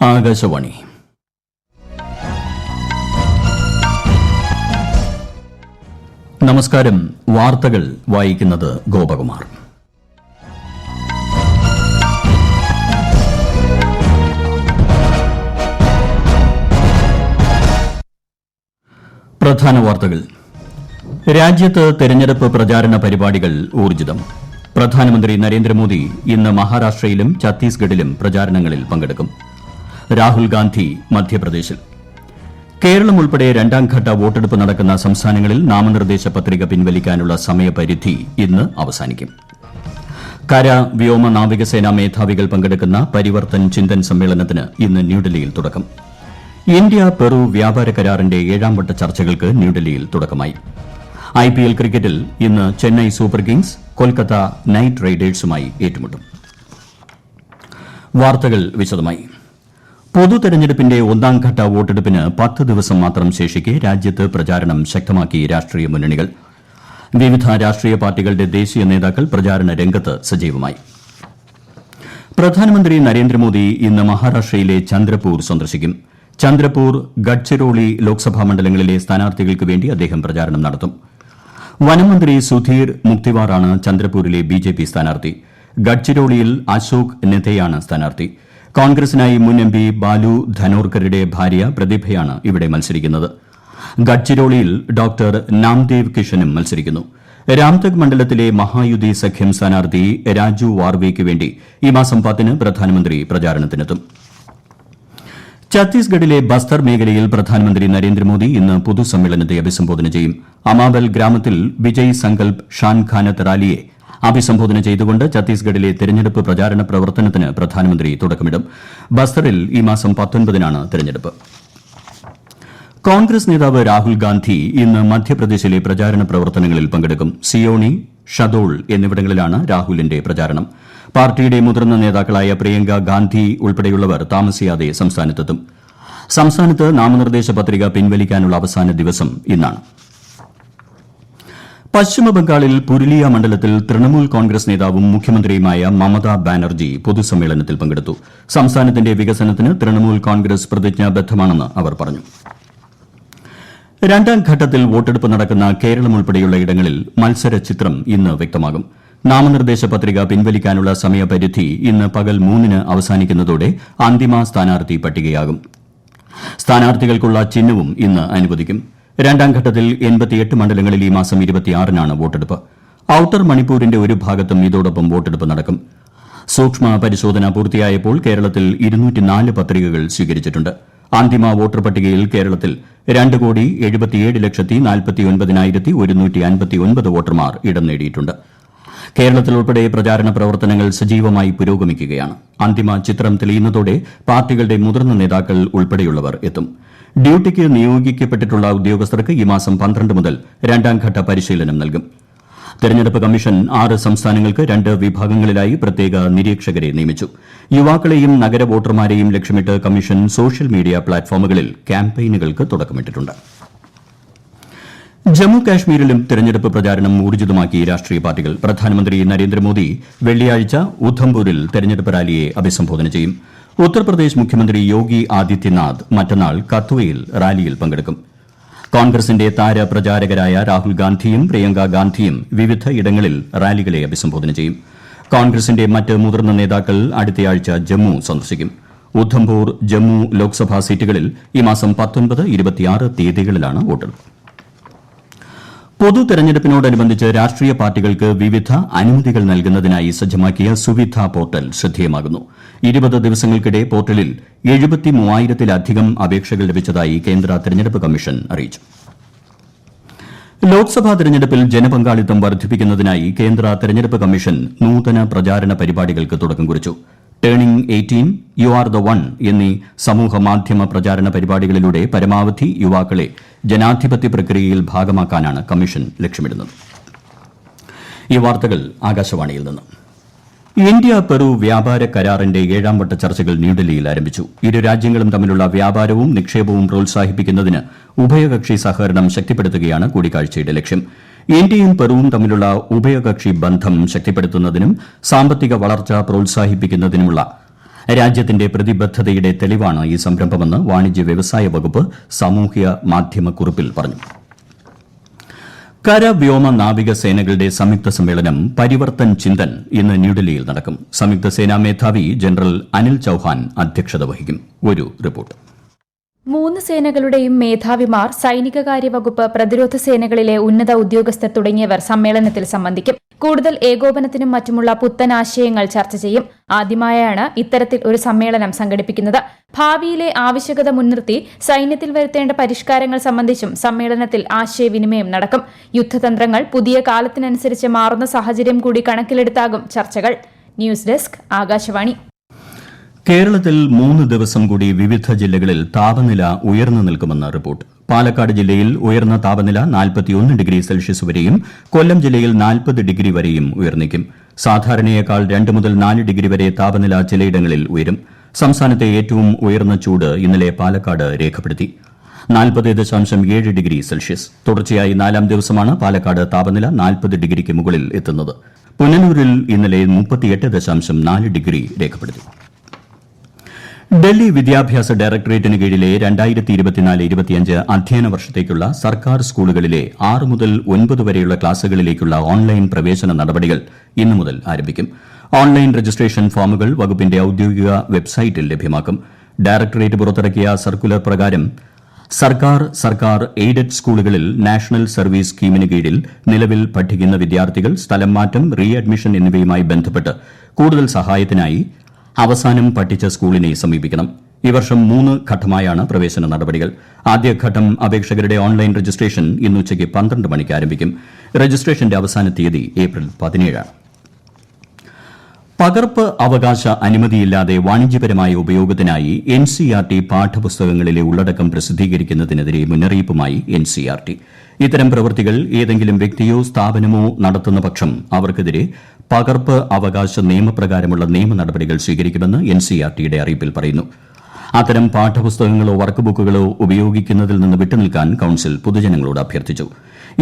ആകാശവാണി. നമസ്കാരം. വാർത്തകൾ വായിക്കുന്നത് ഗോപകുമാർ. പ്രധാന വാർത്തകൾ. രാജ്യത്ത് തെരഞ്ഞെടുപ്പ് പ്രചാരണ പരിപാടികൾ ഊർജിതം. പ്രധാനമന്ത്രി നരേന്ദ്രമോദി ഇന്ന് മഹാരാഷ്ട്രയിലും ഛത്തീസ്ഗഡിലും പ്രചാരണങ്ങളിൽ പങ്കെടുക്കും. രാഹുൽ ഗാന്ധി മധ്യപ്രദേശിൽ. കേരളം ഉൾപ്പെടെ രണ്ടാംഘട്ട വോട്ടെടുപ്പ് നടക്കുന്ന സംസ്ഥാനങ്ങളിൽ നാമനിർദ്ദേശ പത്രിക പിൻവലിക്കാനുള്ള സമയപരിധി ഇന്ന് അവസാനിക്കും. കര, വ്യോമ, നാവികസേനാ മേധാവികൾ പങ്കെടുക്കുന്ന പരിവർത്തൻ ചിന്തൻ സമ്മേളനത്തിന് ഇന്ന് ന്യൂഡൽഹിയിൽ തുടക്കം. ഇന്ത്യ പെറു വ്യാപാര കരാറിന്റെ 7ാം വട്ട ചർച്ചകൾക്ക് ന്യൂഡൽഹിയിൽ തുടക്കമായി. IPL ക്രിക്കറ്റിൽ ഇന്ന് Chennai Super Kings Kolkata Knight റൈഡേഴ്സുമായി ഏറ്റുമുട്ടും. വാർത്തകൾ വിശദമായി. പൊതു തെരഞ്ഞെടുപ്പിന്റെ 1ാംഘട്ട വോട്ടെടുപ്പിന് 10 ദിവസം മാത്രം ശേഷിക്കെ രാജ്യത്ത് പ്രചാരണം ശക്തമാക്കി രാഷ്ട്രീയ മുന്നണികൾ. വിവിധ രാഷ്ട്രീയ പാർട്ടികളുടെ ദേശീയ നേതാക്കൾ പ്രചാരണ രംഗത്ത് സജീവമായി. പ്രധാനമന്ത്രി നരേന്ദ്രമോദി ഇന്ന് മഹാരാഷ്ട്രയിലെ ചന്ദ്രപൂർ സന്ദർശിക്കും. ചന്ദ്രപൂർ, ഗഡ്ചിരോളി ലോക്സഭാ മണ്ഡലങ്ങളിലെ സ്ഥാനാർത്ഥികൾക്ക് വേണ്ടി അദ്ദേഹം പ്രചാരണം നടത്തും. വനമന്ത്രി സുധീർ മുക്തിവാറാണ് ചന്ദ്രപൂരിലെ BJP സ്ഥാനാർത്ഥി. ഗഡ്ചിരോളിയിൽ അശോക് നെതയാണ് സ്ഥാനാർത്ഥി. കോൺഗ്രസിനായി മുൻ MP ബാലു ധനോർക്കറുടെ ഭാര്യ പ്രതിഭയാണ് ഇവിടെ മത്സരിക്കുന്നത്. ഗഡ്ചിരോളിയിൽ ഡോക്ടർ നാംദേവ് കിഷനും മത്സരിക്കുന്നു. രാംതഗ് മണ്ഡലത്തിലെ മഹായുതി സഖ്യം സ്ഥാനാർത്ഥി രാജു വാർവേയ്ക്ക് വേണ്ടി ഈ മാസം 10-ന് പ്രധാനമന്ത്രി പ്രചാരണത്തിനെത്തും. ഛത്തീസ്ഗഡിലെ ബസ്തർ മേഖലയിൽ പ്രധാനമന്ത്രി നരേന്ദ്രമോദി ഇന്ന് പൊതുസമ്മേളനത്തെ അഭിസംബോധന ചെയ്യും. അമാബൽ ഗ്രാമത്തിൽ വിജയ് സങ്കൽപ് ഷാൻ ഖാനത്ത് റാലിയെ അഭിസംബോധന ചെയ്തുകൊണ്ട് ഛത്തീസ്ഗഡിലെ തെരഞ്ഞെടുപ്പ് പ്രചാരണ പ്രവർത്തനത്തിന് പ്രധാനമന്ത്രി തുടക്കമിടും. ബസ്തറിൽ ഈ മാസം 19-നാണ് തെരഞ്ഞെടുപ്പ്. കോൺഗ്രസ് നേതാവ് രാഹുൽ ഗാന്ധി ഇന്ന് മധ്യപ്രദേശിലെ പ്രചാരണ പ്രവർത്തനങ്ങളിൽ പങ്കെടുക്കും. സിയോണി, ഷദോൾ എന്നിവിടങ്ങളിലാണ് രാഹുലിന്റെ പ്രചാരണം. പാർട്ടിയുടെ മുതിർന്ന നേതാക്കളായ പ്രിയങ്ക ഗാന്ധി ഉൾപ്പെടെയുള്ളവർ താമസിയാതെ സംസ്ഥാനത്തെത്തും. സംസ്ഥാനത്ത് നാമനിർദ്ദേശ പത്രിക പിൻവലിക്കാനുള്ള അവസാന ദിവസം ഇന്നാണ്. പശ്ചിമബംഗാളിൽ പുരുലിയ മണ്ഡലത്തിൽ തൃണമൂൽ കോൺഗ്രസ് നേതാവും മുഖ്യമന്ത്രിയുമായ മമതാ ബാനർജി പൊതുസമ്മേളനത്തിൽ പങ്കെടുത്തു. സംസ്ഥാനത്തിന്റെ വികസനത്തിന് തൃണമൂൽ കോൺഗ്രസ് പ്രതിജ്ഞാബദ്ധമാണെന്ന് അവർ പറഞ്ഞു. 2ാം ഘട്ടത്തിൽ വോട്ടെടുപ്പ് നടക്കുന്ന കേരളം ഉൾപ്പെടെയുള്ള ഇടങ്ങളിൽ മത്സര ചിത്രം ഇന്ന് വ്യക്തമാകും. നാമനിർദ്ദേശ പത്രിക പിൻവലിക്കാനുള്ള സമയപരിധി ഇന്ന് പകൽ 3-ന് അവസാനിക്കുന്നതോടെ അന്തിമ സ്ഥാനാർത്ഥി പട്ടികയാകും. സ്ഥാനാർത്ഥികൾക്കുള്ള ചിഹ്നവും ഇന്ന് അനുവദിക്കും. 2ാം ഘട്ടത്തിൽ 88 മണ്ഡലങ്ങളിൽ ഈ മാസം 26-നാണ് വോട്ടെടുപ്പ്. ഔട്ടർ മണിപ്പൂരിന്റെ ഒരു ഭാഗത്തും ഇതോടൊപ്പം വോട്ടെടുപ്പ് നടക്കും. സൂക്ഷ്മ പരിശോധന പൂർത്തിയായപ്പോൾ കേരളത്തിൽ 204 പത്രികകൾ സ്വീകരിച്ചിട്ടുണ്ട്. അന്തിമ വോട്ടർ പട്ടികയിൽ കേരളത്തിൽ 2,77,49,159 വോട്ടർമാർ ഇടം നേടിയിട്ടുണ്ട്. കേരളത്തിൽ ഉൾപ്പെടെ പ്രചാരണ പ്രവർത്തനങ്ങൾ സജീവമായി പുരോഗമിക്കുകയാണ്. അന്തിമ ചിത്രം തെളിയുന്നതോടെ പാർട്ടികളുടെ മുതിർന്ന നേതാക്കൾ ഉൾപ്പെടെയുള്ളവർ എത്തും. ഡ്യൂട്ടിക്ക് നിയോഗിക്കപ്പെട്ടിട്ടുള്ള ഉദ്യോഗസ്ഥർക്ക് ഈ മാസം 12 മുതൽ 2ാം ഘട്ട പരിശീലനം നൽകും. തെരഞ്ഞെടുപ്പ് കമ്മീഷൻ 6 സംസ്ഥാനങ്ങൾക്ക് 2 വിഭാഗങ്ങളിലായി പ്രത്യേക നിരീക്ഷകരെ നിയമിച്ചു. യുവാക്കളെയും നഗര വോട്ടർമാരെയും ലക്ഷ്യമിട്ട് കമ്മീഷൻ സോഷ്യൽ മീഡിയ പ്ലാറ്റ്ഫോമുകളിൽ ക്യാമ്പയിനുകൾക്ക് തുടക്കമിട്ടിട്ടുണ്ട്. ജമ്മു കാശ്മീരിലും തെരഞ്ഞെടുപ്പ് പ്രചാരണം ഊർജിതമാക്കി രാഷ്ട്രീയ പാർട്ടികൾ. പ്രധാനമന്ത്രി നരേന്ദ്രമോദി വെള്ളിയാഴ്ച ഉധംപൂരിൽ തെരഞ്ഞെടുപ്പ് റാലിയെ അഭിസംബോധന ചെയ്യും. ഉത്തർപ്രദേശ് മുഖ്യമന്ത്രി യോഗി ആദിത്യനാഥ് മറ്റന്നാൾ കത്വയിൽ റാലിയിൽ പങ്കെടുക്കും. കോൺഗ്രസിന്റെ താരപ്രചാരകരായ രാഹുൽ ഗാന്ധിയും പ്രിയങ്ക ഗാന്ധിയും വിവിധ ഇടങ്ങളിൽ റാലികളെ അഭിസംബോധന ചെയ്യും. കോൺഗ്രസിന്റെ മറ്റ് മുതിർന്ന നേതാക്കൾ അടുത്തയാഴ്ച ജമ്മു സന്ദർശിക്കും. ഉധംപൂർ, ജമ്മു ലോക്സഭാ സീറ്റുകളിൽ ഈ മാസം 19, 26 തീയതികളിലാണ് വോട്ടെടുപ്പ്. പൊതു തെരഞ്ഞെടുപ്പിനോടനുബന്ധിച്ച് രാഷ്ട്രീയ പാർട്ടികൾക്ക് വിവിധ അനുമതികൾ നൽകുന്നതിനായി സജ്ജമാക്കിയ സുവിധ പോർട്ടൽ ശ്രദ്ധേയമാകുന്നു. 20 ദിവസങ്ങൾക്കിടെ പോർട്ടലിൽ 73,000-ലധികം അപേക്ഷകൾ ലഭിച്ചതായി കേന്ദ്ര തെരഞ്ഞെടുപ്പ് കമ്മീഷൻ അറിയിച്ചു. ലോക്സഭാ തെരഞ്ഞെടുപ്പിൽ ജനപങ്കാളിത്തം വർദ്ധിപ്പിക്കുന്നതിനായി കേന്ദ്ര തെരഞ്ഞെടുപ്പ് കമ്മീഷൻ നൂതന പ്രചാരണ പരിപാടികൾക്ക് തുടക്കം കുറിച്ചു. Turning 18, you are the one എന്നീ സമൂഹ മാധ്യമ പ്രചാരണ പരിപാടികളിലൂടെ പരമാവധി യുവാക്കളെ ജനാധിപത്യ പ്രക്രിയയിൽ ഭാഗമാക്കാനാണ് കമ്മീഷൻ ലക്ഷ്യമിടുന്നത്. ഈ വാർത്തകൾ ആകാശവാണിയിൽ നിന്ന്. ഇന്ത്യ പെറു വ്യാപാര കരാറിന്റെ 7ാം വട്ട ചർച്ചകൾ ന്യൂഡൽഹിയിൽ ആരംഭിച്ചു. ഇരു രാജ്യങ്ങളും തമ്മിലുള്ള വ്യാപാരവും നിക്ഷേപവും പ്രോത്സാഹിപ്പിക്കുന്നതിന് ഉഭയകക്ഷി സഹകരണം ശക്തിപ്പെടുത്തുകയാണ് കൂടിക്കാഴ്ചയുടെ ലക്ഷ്യം. ഇന്ത്യയും പെറുവും തമ്മിലുള്ള ഉഭയകക്ഷി ബന്ധം ശക്തിപ്പെടുത്തുന്നതിനും സാമ്പത്തിക വളർച്ച പ്രോത്സാഹിപ്പിക്കുന്നതിനുമുള്ള രാജ്യത്തിന്റെ പ്രതിബദ്ധതയുടെ തെളിവാണ് ഈ സംരംഭമെന്ന് വാണിജ്യ വ്യവസായ വകുപ്പ് സാമൂഹ്യ മാധ്യമക്കുറിപ്പിൽ പറഞ്ഞു. കര, വ്യോമ, നാവിക സേനകളുടെ സംയുക്ത സമ്മേളനം പരിവർത്തൻ ചിന്തൻ ഇന്ന് ന്യൂഡൽഹിയിൽ നടക്കും. സംയുക്ത സേനാ മേധാവി ജനറൽ അനിൽ ചൌഹാൻ അധ്യക്ഷത വഹിക്കും. ഒരു റിപ്പോർട്ട്. 3 സേനകളുടെയും മേധാവിമാർ, സൈനികകാര്യ വകുപ്പ്, പ്രതിരോധ സേനകളിലെ ഉന്നത ഉദ്യോഗസ്ഥർ തുടങ്ങിയവർ സമ്മേളനത്തിൽ സംബന്ധിക്കും. കൂടുതൽ ഏകോപനത്തിനും മറ്റുമുള്ള പുത്തൻ ആശയങ്ങൾ ചർച്ച ചെയ്യും. ആദ്യമായാണ് ഇത്തരത്തിൽ ഒരു സമ്മേളനം സംഘടിപ്പിക്കുന്നത്. ഭാവിയിലെ ആവശ്യകത മുൻനിർത്തി സൈന്യത്തിൽ വരുത്തേണ്ട പരിഷ്കാരങ്ങൾ സംബന്ധിച്ചും സമ്മേളനത്തിൽ ആശയവിനിമയം നടക്കും. യുദ്ധതന്ത്രങ്ങൾ പുതിയ കാലത്തിനനുസരിച്ച് മാറുന്ന സാഹചര്യം കൂടി കണക്കിലെടുത്താകും ചർച്ചകൾ. News desk, Akashvani. കേരളത്തിൽ 3 ദിവസം കൂടി വിവിധ ജില്ലകളിൽ താപനില ഉയർന്നു നിൽക്കുമെന്ന് റിപ്പോർട്ട്. പാലക്കാട് ജില്ലയിൽ ഉയർന്ന താപനില 41 ഡിഗ്രി സെൽഷ്യസ് വരെയും കൊല്ലം ജില്ലയിൽ 40 ഡിഗ്രി വരെയും ഉയർന്നേക്കും. സാധാരണയേക്കാൾ 2 മുതൽ 4 ഡിഗ്രി വരെ താപനില ചിലയിടങ്ങളിൽ ഉയരും. സംസ്ഥാനത്തെ ഏറ്റവും ഉയർന്ന ചൂട് ഇന്നലെ പാലക്കാട് രേഖപ്പെടുത്തി 40.7 ഡിഗ്രി സെൽഷ്യസ്. തുടർച്ചയായി 4ാം ദിവസമാണ് പാലക്കാട് താപനില 40 ഡിഗ്രിക്ക് മുകളിൽ എത്തുന്നത്. പുനലൂരിൽ ഇന്നലെ 38.4 ഡിഗ്രി രേഖപ്പെടുത്തി. ഡൽഹി വിദ്യാഭ്യാസ ഡയറക്ടറേറ്റിന് കീഴിലെ 2024-25 അധ്യയന വർഷത്തേക്കുള്ള സർക്കാർ സ്കൂളുകളിലെ 6 മുതൽ 9 വരെയുള്ള ക്ലാസുകളിലേക്കുള്ള ഓൺലൈൻ പ്രവേശന നടപടികൾ ഇന്നു മുതൽ ആരംഭിക്കും. ഓൺലൈൻ രജിസ്ട്രേഷൻ ഫോമുകൾ വകുപ്പിന്റെ ഔദ്യോഗിക വെബ്സൈറ്റിൽ ലഭ്യമാക്കും. ഡയറക്ടറേറ്റ് പുറത്തിറക്കിയ സർക്കുലർ പ്രകാരം സർക്കാർ എയ്ഡഡ് സ്കൂളുകളിൽ നാഷണൽ സർവീസ് സ്കീമിന് കീഴിൽ നിലവിൽ പഠിക്കുന്ന വിദ്യാർത്ഥികൾ സ്ഥലം മാറ്റം, റീ അഡ്മിഷൻ എന്നിവയുമായി ബന്ധപ്പെട്ട് കൂടുതൽ സഹായത്തിനായി അവസാനം പഠിച്ച സ്കൂളിനെ സമീപിക്കണം. ഈ വർഷം 3 ഘട്ടമായാണ് പ്രവേശന നടപടികൾ. ആദ്യഘട്ടം അപേക്ഷകരുടെ ഓൺലൈൻ രജിസ്ട്രേഷൻ ഇന്ന് ഉച്ചയ്ക്ക് 12 മണിക്ക് ആരംഭിക്കും. രജിസ്ട്രേഷന്റെ അവസാന തീയതി ഏപ്രിൽ 17. പകർപ്പ് അവകാശ അനുമതിയില്ലാതെ വാണിജ്യപരമായ ഉപയോഗത്തിനായി NCERT പാഠപുസ്തകങ്ങളിലെ ഉള്ളടക്കം പ്രസിദ്ധീകരിക്കുന്നതിനെതിരെ മുന്നറിയിപ്പുമായി NCERT. ഇത്തരം പ്രവൃത്തികൾ ഏതെങ്കിലും വ്യക്തിയോ സ്ഥാപനമോ നടത്തുന്ന പക്ഷം അവർക്കെതിരെ പകർപ്പ് അവകാശ നിയമപ്രകാരമുള്ള നിയമ നടപടികൾ സ്വീകരിക്കുമെന്ന് NCERTയുടെ അറിയിപ്പിൽ പറയുന്നു. അത്തരം പാഠപുസ്തകങ്ങളോ വർക്ക് ബുക്കുകളോ ഉപയോഗിക്കുന്നതിൽ നിന്ന് വിട്ടുനിൽക്കാൻ കൌൺസിൽ പൊതുജനങ്ങളോട് അഭ്യർത്ഥിച്ചു.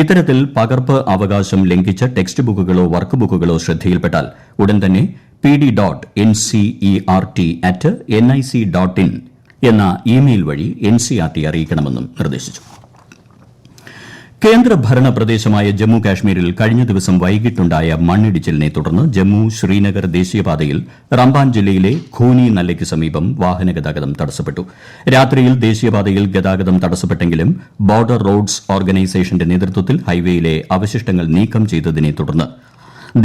ഇത്തരത്തിൽ പകർപ്പ് അവകാശം ലംഘിച്ച ടെക്സ്റ്റ് ബുക്കുകളോ വർക്ക് ബുക്കുകളോ ശ്രദ്ധയിൽപ്പെട്ടാൽ ഉടൻ തന്നെ pd.ncert@nic.in എന്ന ഇമെയിൽ വഴി NCERT അറിയിക്കണമെന്നും നിർദ്ദേശിച്ചു. കേന്ദ്രഭരണ പ്രദേശമായ ജമ്മു കാശ്മീരിൽ കഴിഞ്ഞ ദിവസം വൈകിട്ടുണ്ടായ മണ്ണിടിച്ചിലിനെ തുടർന്ന് ജമ്മു ശ്രീനഗർ ദേശീയപാതയിൽ റംബാൻ ജില്ലയിലെ ഖൂനി നല്ലയ്ക്ക് സമീപം വാഹന ഗതാഗതം തടസ്സപ്പെട്ടു. രാത്രിയിൽ ദേശീയപാതയിൽ ഗതാഗതം തടസ്സപ്പെട്ടെങ്കിലും ബോർഡർ റോഡ്സ് ഓർഗനൈസേഷന്റെ നേതൃത്വത്തിൽ ഹൈവേയിലെ അവശിഷ്ടങ്ങൾ നീക്കം ചെയ്തതിനെ തുടർന്ന്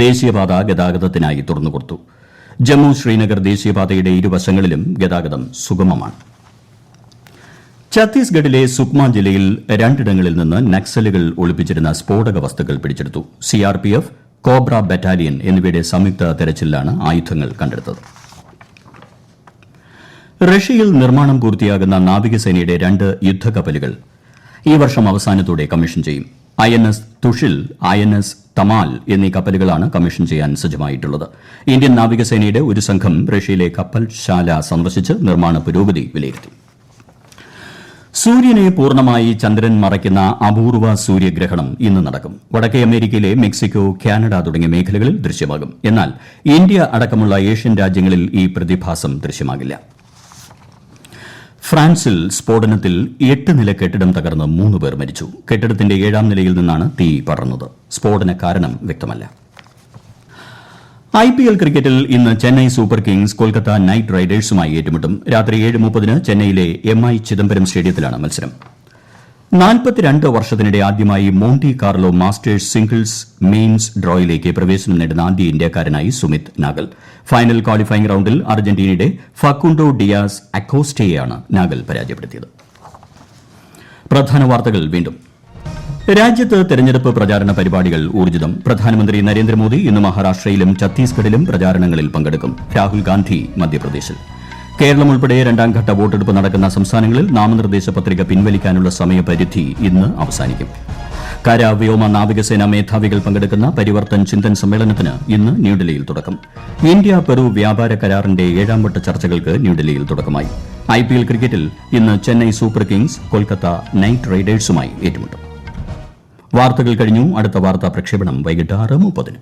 ദേശീയപാത ഗതാഗതത്തിനായി തുറന്നുകൊടുത്തു. ജമ്മു ശ്രീനഗർ ദേശീയപാതയുടെ ഇരുവശങ്ങളിലും ഗതാഗതം സുഗമമാണ്. ഛത്തീസ്ഗഡിലെ സുക്മ ജില്ലയിൽ 2ഇടങ്ങളിൽ നിന്ന് നക്സലുകൾ ഒളിപ്പിച്ചിരുന്ന സ്ഫോടക വസ്തുക്കൾ പിടിച്ചെടുത്തു. CRPF, കോബ്ര ബറ്റാലിയൻ എന്നിവയുടെ സംയുക്ത തെരച്ചിലാണ് ആയുധങ്ങൾ കണ്ടെടുത്തത്. റഷ്യയിൽ നിർമ്മാണം പൂർത്തിയാകുന്ന നാവികസേനയുടെ 2 യുദ്ധക്കപ്പലുകൾ ഈ വർഷം അവസാനത്തോടെ കമ്മീഷൻ ചെയ്യും. INS തുഷിൽ, INS തമാൽ എന്നീ കപ്പലുകളാണ് കമ്മീഷൻ ചെയ്യാൻ സജ്ജമായിട്ടുള്ളത്. ഇന്ത്യൻ നാവികസേനയുടെ ഒരു സംഘം റഷ്യയിലെ കപ്പൽശാല സന്ദർശിച്ച് നിർമ്മാണ പുരോഗതി വിലയിരുത്തി. സൂര്യനെ പൂർണ്ണമായി ചന്ദ്രൻ മറയ്ക്കുന്ന അപൂർവ സൂര്യഗ്രഹണം ഇന്ന് നടക്കും. വടക്കേ അമേരിക്കയിലെ മെക്സിക്കോ, കാനഡ തുടങ്ങിയ മേഖലകളിൽ ദൃശ്യമാകും. എന്നാൽ ഇന്ത്യ അടക്കമുള്ള ഏഷ്യൻ രാജ്യങ്ങളിൽ ഈ പ്രതിഭാസം ദൃശ്യമാകില്ല. ഫ്രാൻസിൽ സ്ഫോടനത്തിൽ 8 നില കെട്ടിടം തകർന്ന് 3 പേർ മരിച്ചു. കെട്ടിടത്തിന്റെ 7ാം നിലയിൽ നിന്നാണ് തീ പടർന്നത്. സ്ഫോടന കാരണം വ്യക്തമല്ല. IPL ക്രിക്കറ്റിൽ ഇന്ന് Chennai Super Kings Kolkata Knight റൈഡേഴ്സുമായി ഏറ്റുമുട്ടും. രാത്രി 7:30 ചെന്നൈയിലെ MI ചിദംബരം സ്റ്റേഡിയത്തിലാണ് മത്സരം. 42 വർഷത്തിനിടെ ആദ്യമായി മോണ്ടി കാർലോ മാസ്റ്റേഴ്സ് സിംഗിൾസ് മെയിൻസ് ഡ്രോയിലേക്ക് പ്രവേശനം നേടുന്ന ആദ്യ ഇന്ത്യക്കാരനായി സുമിത് നാഗൽ. ഫൈനൽ ക്വാളിഫയിംഗ് റൌണ്ടിൽ അർജന്റീനയുടെ ഫക്കുണ്ടോ ഡിയാസ് അക്കോസ്റ്റയെയാണ് നാഗൽ പരാജയപ്പെടുത്തിയത്. പ്രധാന വാർത്തകൾ വീണ്ടും. രാജ്യത്ത് തെരഞ്ഞെടുപ്പ് പ്രചാരണ പരിപാടികൾ ഊർജ്ജിതം. പ്രധാനമന്ത്രി നരേന്ദ്രമോദി ഇന്ന് മഹാരാഷ്ട്രയിലും ഛത്തീസ്ഗഡിലും പ്രചാരണങ്ങളിൽ പങ്കെടുക്കും. രാഹുൽ ഗാന്ധി മധ്യപ്രദേശിൽ. കേരളം ഉൾപ്പെടെ 2ാംഘട്ട വോട്ടെടുപ്പ് നടക്കുന്ന സംസ്ഥാനങ്ങളിൽ നാമനിർദ്ദേശ പത്രിക പിൻവലിക്കാനുള്ള സമയപരിധി ഇന്ന് അവസാനിക്കും. കര, വ്യോമ, നാവികസേനാ മേധാവികൾ പങ്കെടുക്കുന്ന പരിവർത്തൻ ചിന്തൻ സമ്മേളനത്തിന് ഇന്ന് ന്യൂഡൽഹിയിൽ തുടക്കം. ഇന്ത്യ പെറു വ്യാപാര കരാറിന്റെ 7ാം വട്ട ചർച്ചകൾക്ക് ന്യൂഡൽഹിയിൽ തുടക്കമായി. IPL ക്രിക്കറ്റിൽ ഇന്ന് Chennai Super Kings Kolkata Knight റൈഡേഴ്സുമായി ഏറ്റുമുട്ടും. വാർത്തകൾ കഴിഞ്ഞു. അടുത്ത വാർത്താ പ്രക്ഷേപണം വൈകിട്ട് 6:30.